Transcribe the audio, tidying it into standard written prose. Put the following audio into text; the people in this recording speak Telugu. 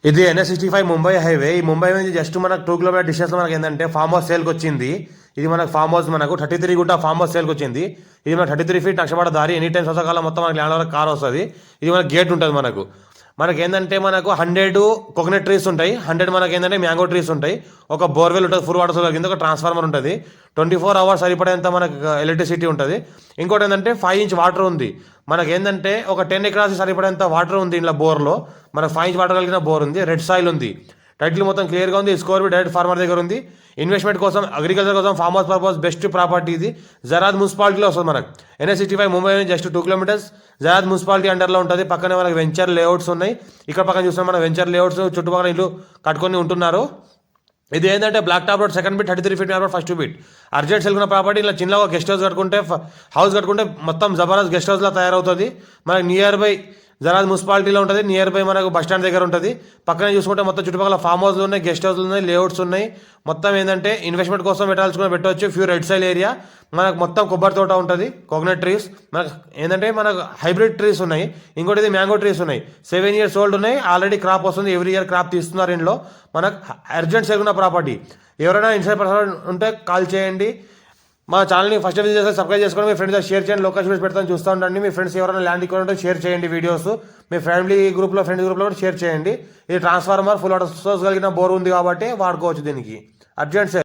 ఇది NH65 ముంబై హైవే. ఈ ముంబై నుంచి జస్ట్ మనకు 2 కిలోమీటర్ డిస్టెన్స్ మనకి ఏంటంటే ఫామ్ హౌస్ సేల్కి వచ్చింది. ఇది మనకు ఫామ్ హౌస్ మనకు 33 గుంట ఫామ్ హౌస్ సేల్కి వచ్చింది. ఇది మనకు 33 ఫీట్ నక్షపడ దారి. ఎనీ టైం వర్షాకాలం మొత్తం మనకి ల్యాండ్ వరకు కార్ వస్తుంది. ఇది మనకు గేట్ ఉంటుంది. మనకి ఏంటంటే మనకు 100 కోకోనట్ ట్రీస్ ఉంటాయి. 100 మనకి ఏంటంటే మ్యాంగో ట్రీస్ ఉంటాయి. ఒక బోర్వెల్ ఉంటుంది, ఫుల్ వాటర్ సోలార్ కింద ఒక ట్రాన్స్ఫార్మర్ ఉంటుంది. 24 అవర్స్ సరిపడేంత మనకు ఎలక్ట్రిసిటీ ఉంటుంది. ఇంకోటి ఏంటంటే 5 ఇంచ్ వాటర్ ఉంది. మనకి ఏంటంటే ఒక 10 ఎకరాస్ సరిపడేంత వాటర్ ఉంది ఇంట్లో బోర్లో. మనకు 5 ఇంచ్ వాటర్ కలిగిన బోర్ ఉంది. రెడ్ సాయిల్ ఉంది. టైటిల్ మొత్తం క్లియర్గా ఉంది. స్కోర్ బి డైరెక్ట్ ఫార్మర్ దగ్గర ఉంది. ఇన్వెస్ట్మెంట్ కోసం, అగ్రికల్చర్ కోసం, farm house purpose best property ఇది. జరాద్ మున్సిపాలిటీలో వస్తుంది మనకు. NH65 ముంబై నుంచి జస్ట్ 2 కిలోమీటర్స్ జరాద్ మున్సిపాలిటీ అండర్లో ఉంటుంది. పక్కనే మనకి వెంచర్ లేఅవుట్స్ ఉన్నాయి. ఇక్కడ పక్కన చూస్తున్నాం మన వెంచర్ లేఅవుట్స్, చుట్టుపక్కల ఇల్లు కట్టుకొని ఉంటున్నారు. ఇది ఏంటంటే black top road second bit, 33 feet road first bit. Urgent సెల్కున్న ప్రాపర్టీ. ఇలా చిన్నగా ఒక గెస్ట్ హౌస్ కట్టుకుంటే మొత్తం జబర్దస్త్ గెస్ట్ హౌస్లా తయారవుతుంది. మనకి నియర్ బై జరాద్ మున్సిపాలిటీలో ఉంటుంది. నియర్ బై మనకు బస్ స్టాండ్ దగ్గర ఉంటుంది. పక్కనే చూసుకుంటే మొత్తం చుట్టుపక్కల ఫామ్ హౌస్లు ఉన్నాయి, గెస్ట్ హౌస్లు ఉన్నాయి, లేఅవుట్స్ ఉన్నాయి. మొత్తం ఏంటంటే ఇన్వెస్ట్మెంట్ కోసం పెట్టవచ్చు. Few red సైల్ area. మనకు మొత్తం కొబ్బరి తోట ఉంటుంది, కోకోనట్ ట్రీస్. మనకు ఏంటంటే మనకు హైబ్రిడ్ ట్రీస్ ఉన్నాయి. ఇంకోటి ఇది మ్యాంగో ట్రీస్ ఉన్నాయి. 7 years ఓల్డ్ ఉన్నాయి. ఆల్రెడీ క్రాప్ వస్తుంది. ఎవ్రీ ఇయర్ క్రాప్ తీస్తున్నారు ఇంట్లో. మనకు అర్జెంట్ సేల్ ఉన్న ప్రాపర్టీ. ఎవరైనా ఇన్సైడ్ పర్సన్ ఉంటే కాల్ చేయండి. మా ఛానల్ని ఫస్ట్ విజిట్ చేస్తే సబ్స్క్రైబ్ చేసుకోండి. మీ ఫ్రెండ్స్ షేర్ చేయండి. లోకల్ వీడియోస్ పెడతాను, చూస్తూ ఉండండి. మీ ఫ్రెండ్స్ ఎవరైనా ల్యాండ్ ఇవ్వాలంటే షేర్ చేయండి వీడియోస్. మీ ఫ్రెండ్స్ గ్రూప్లో కూడా షేర్ చేయండి. ఇది ట్రాన్స్ఫార్మర్, ఫుల్ వాటర్ సోర్స్ కలిగిన బోర్ ఉంది కాబట్టి వాడుకోవచ్చు దీనికి. Urgent sale.